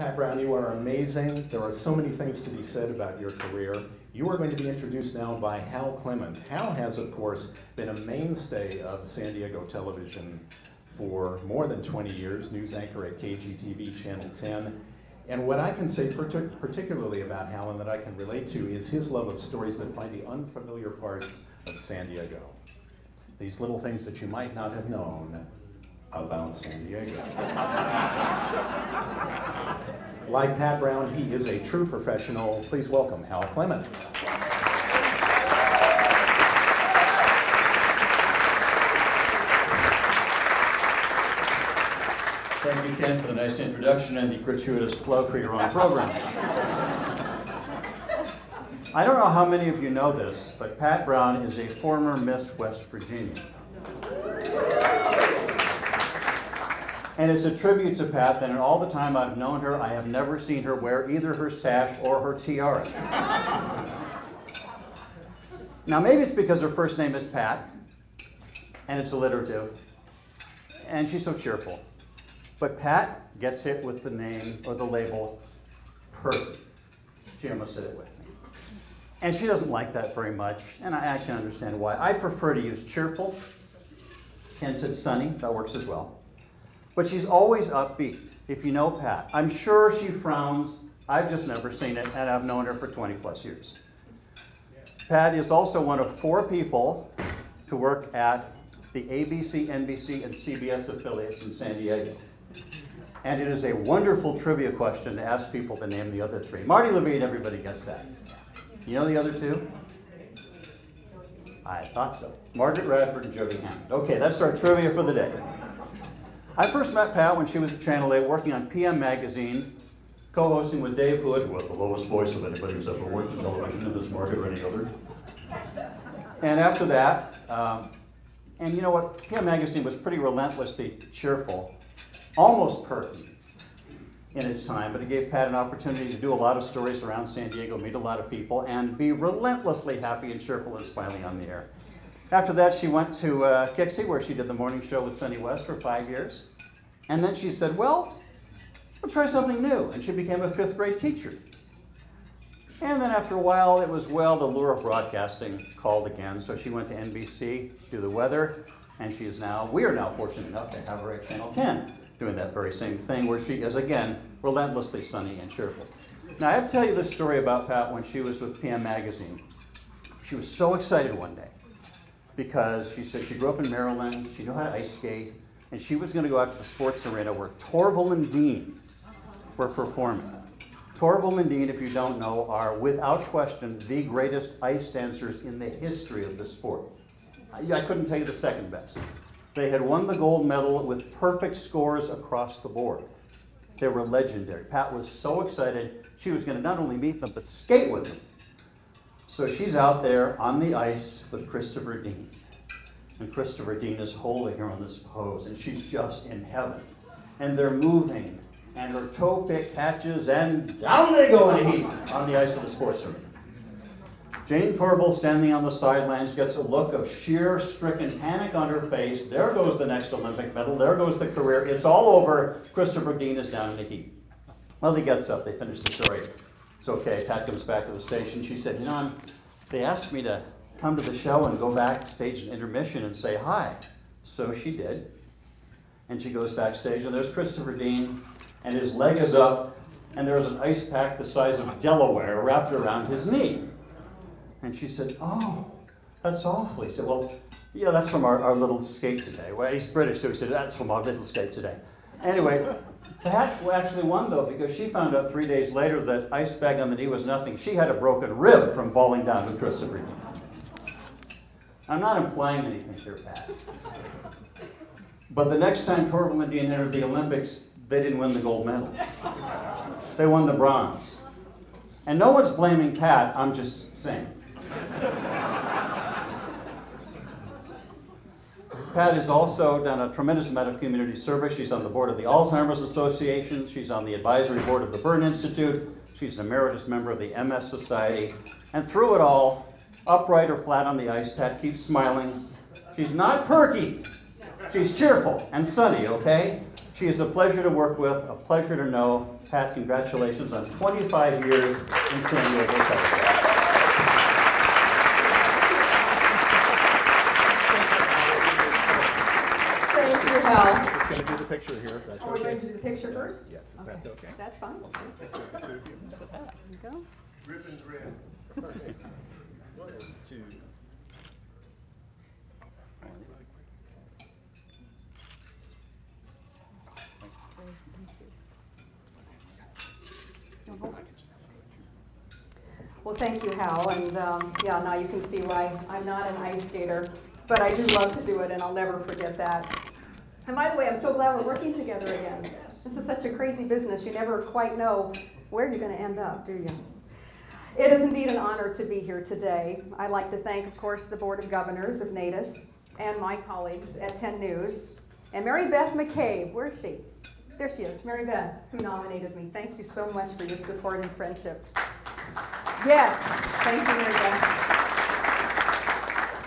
Pat Brown, you are amazing. There are so many things to be said about your career. You are going to be introduced now by Hal Clement. Hal has, of course, been a mainstay of San Diego television for more than 20 years, news anchor at KGTV Channel 10. And what I can say particularly about Hal and that I can relate to is his love of stories that find the unfamiliar parts of San Diego. These little things that you might not have known about San Diego. Like Pat Brown, he is a true professional. Please welcome Hal Clement. Thank you, Ken, for the nice introduction and the gratuitous plug for your own program. I don't know how many of you know this, but Pat Brown is a former Miss West Virginia. And it's a tribute to Pat that in all the time I've known her, I have never seen her wear either her sash or her tiara. Now maybe it's because her first name is Pat, and it's alliterative, and she's so cheerful. But Pat gets hit with the name or the label perky. She almost said it with me. And she doesn't like that very much, and I can understand why. I prefer to use cheerful. Ken said sunny, that works as well. But she's always upbeat, if you know Pat. I'm sure she frowns. I've just never seen it, and I've known her for 20 plus years. Pat is also one of 4 people to work at the ABC, NBC, and CBS affiliates in San Diego. And it is a wonderful trivia question to ask people to name the other 3. Marty Levine, everybody gets that. You know the other 2? I thought so. Margaret Radford and Jody Hammond. Okay, that's our trivia for the day. I first met Pat when she was at Channel 8 working on PM Magazine, co-hosting with Dave Hood, who had the lowest voice of anybody who's ever worked in television in this market or any other. And after that, and you know what, PM Magazine was pretty relentlessly cheerful, almost perky in its time, but it gave Pat an opportunity to do a lot of stories around San Diego, meet a lot of people, and be relentlessly happy and cheerful and smiling on the air. After that, she went to Kixie, where she did the morning show with Sunny West for 5 years. And then she said, well, we'll try something new. And she became a 5th grade teacher. And then after a while, it was, well, the lure of broadcasting called again. So she went to NBC, do the weather, and she is now, we are now fortunate enough to have her at Channel 10, doing that very same thing, where she is, again, relentlessly sunny and cheerful. Now, I have to tell you this story about Pat when she was with PM Magazine. She was so excited one day, because she said she grew up in Maryland, she knew how to ice skate, and she was going to go out to the sports arena where Torval and Dean were performing. Torval and Dean, if you don't know, are without question the greatest ice dancers in the history of the sport. I couldn't tell you the second best. They had won the gold medal with perfect scores across the board. They were legendary. Pat was so excited, she was going to not only meet them, but skate with them. So she's out there on the ice with Christopher Dean. And Christopher Dean is holding her on this pose, and she's just in heaven. And they're moving, and her toe pick catches, and down they go in a heap on the ice of the sports arena. Jane Torval, standing on the sidelines, gets a look of sheer, stricken panic on her face. There goes the next Olympic medal. There goes the career. It's all over. Christopher Dean is down in a heap. Well, he gets up. They finish the story. It's okay. Pat comes back to the station. She said, you know, they asked me to come to the show and go backstage in intermission and say hi. So she did. And she goes backstage, and there's Christopher Dean, and his leg is up, and there's an ice pack the size of Delaware wrapped around his knee. And she said, oh, that's awful. He said, well, yeah, that's from our little skate today. Well, he's British, so he said, that's from our little skate today. Anyway, Pat actually won, though, because she found out 3 days later that ice bag on the knee was nothing. She had a broken rib from falling down with Christopher Dean. I'm not implying anything here, Pat. But the next time Torval and Dean entered the Olympics, they didn't win the gold medal. They won the bronze. And no one's blaming Pat, I'm just saying. Pat has also done a tremendous amount of community service. She's on the board of the Alzheimer's Association. She's on the advisory board of the Burn Institute. She's an emeritus member of the MS Society. And through it all, upright or flat on the ice, Pat keeps smiling. She's not perky. She's cheerful and sunny, okay? She is a pleasure to work with, a pleasure to know. Pat, congratulations on 25 years in San Diego television. Thank you, Hal. Just going to do the picture here, if that's Are we okay. going to do the picture first? Yes, if that's okay. That's fine. There you go. Rip and thread. Perfect. 1, 2. Well, thank you, Hal, and yeah, now you can see why I'm not an ice skater, but I do love to do it, and I'll never forget that. And by the way, I'm so glad we're working together again. This is such a crazy business. You never quite know where you're going to end up, do you? It is indeed an honor to be here today. I'd like to thank, of course, the Board of Governors of NATIS and my colleagues at 10 News, and Mary Beth McCabe. Where is she? There she is, Mary Beth, who nominated me. Thank you so much for your support and friendship. Yes, thank you, Mary Beth.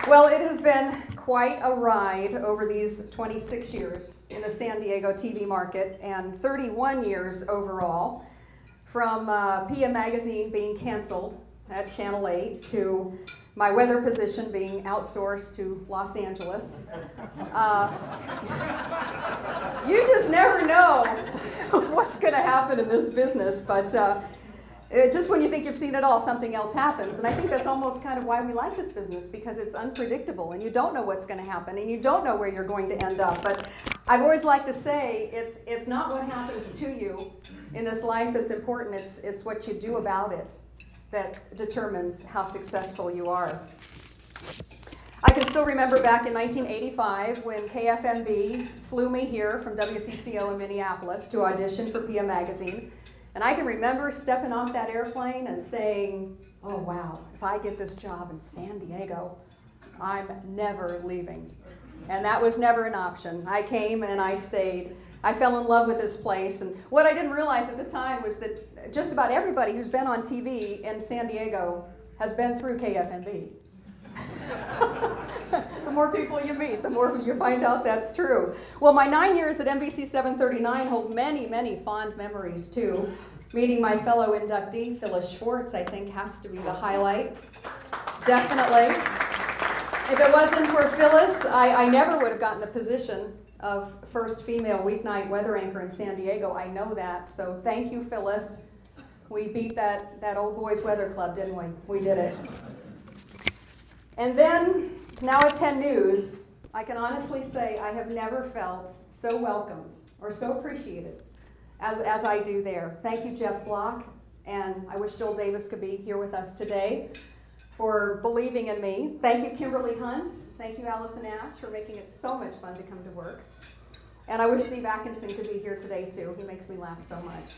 Well, it has been quite a ride over these 26 years in the San Diego TV market and 31 years overall, from PM Magazine being canceled at Channel 8 to my weather position being outsourced to Los Angeles. You just never know what's going to happen in this business, but just when you think you've seen it all, something else happens. And I think that's almost kind of why we like this business, because it's unpredictable and you don't know what's going to happen and you don't know where you're going to end up. But I've always liked to say it's not what happens to you in this life that's important, it's what you do about it that determines how successful you are. I can still remember back in 1985 when KFMB flew me here from WCCO in Minneapolis to audition for PM Magazine. And I can remember stepping off that airplane and saying, oh wow, if I get this job in San Diego, I'm never leaving. And that was never an option. I came and I stayed. I fell in love with this place. And what I didn't realize at the time was that just about everybody who's been on TV in San Diego has been through KFMB. The more people you meet, the more you find out that's true. Well, my 9 years at NBC 739 hold many, many fond memories too. Meeting my fellow inductee, Phyllis Schwartz, I think has to be the highlight. Definitely. If it wasn't for Phyllis, I never would have gotten the position of first female weeknight weather anchor in San Diego. I know that, so thank you, Phyllis. We beat that old boys weather club, didn't we? We did it. And then, now at 10 News, I can honestly say I have never felt so welcomed or so appreciated as I do there. Thank you, Jeff Block, and I wish Joel Davis could be here with us today for believing in me. Thank you, Kimberly Hunt. Thank you, Allison Ash, for making it so much fun to come to work. And I wish Steve Atkinson could be here today, too. He makes me laugh so much.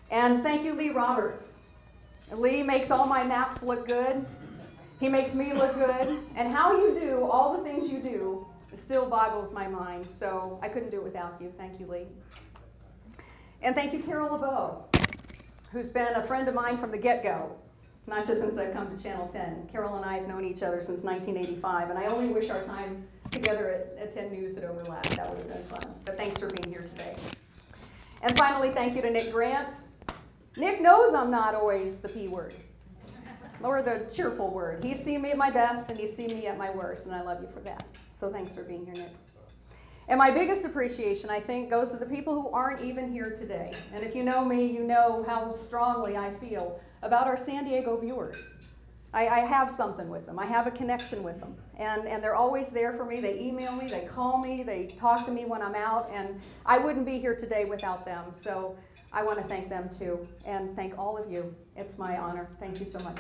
And thank you, Lee Roberts. Lee makes all my maps look good. He makes me look good. And how you do all the things you do still boggles my mind. So I couldn't do it without you. Thank you, Lee. And thank you, Carol LeBeau, who's been a friend of mine from the get-go, not just since I've come to Channel 10. Carol and I have known each other since 1985, and I only wish our time together at 10 News had overlapped. That would have been fun. But thanks for being here today. And finally, thank you to Nick Grant. Nick knows I'm not always the P word, or the cheerful word. He's seen me at my best, and he's seen me at my worst, and I love you for that. So thanks for being here, Nick. And my biggest appreciation, I think, goes to the people who aren't even here today. And if you know me, you know how strongly I feel about our San Diego viewers. I have something with them. I have a connection with them. And they're always there for me. They email me, they call me, they talk to me when I'm out, and I wouldn't be here today without them. So I want to thank them too, and thank all of you. It's my honor. Thank you so much.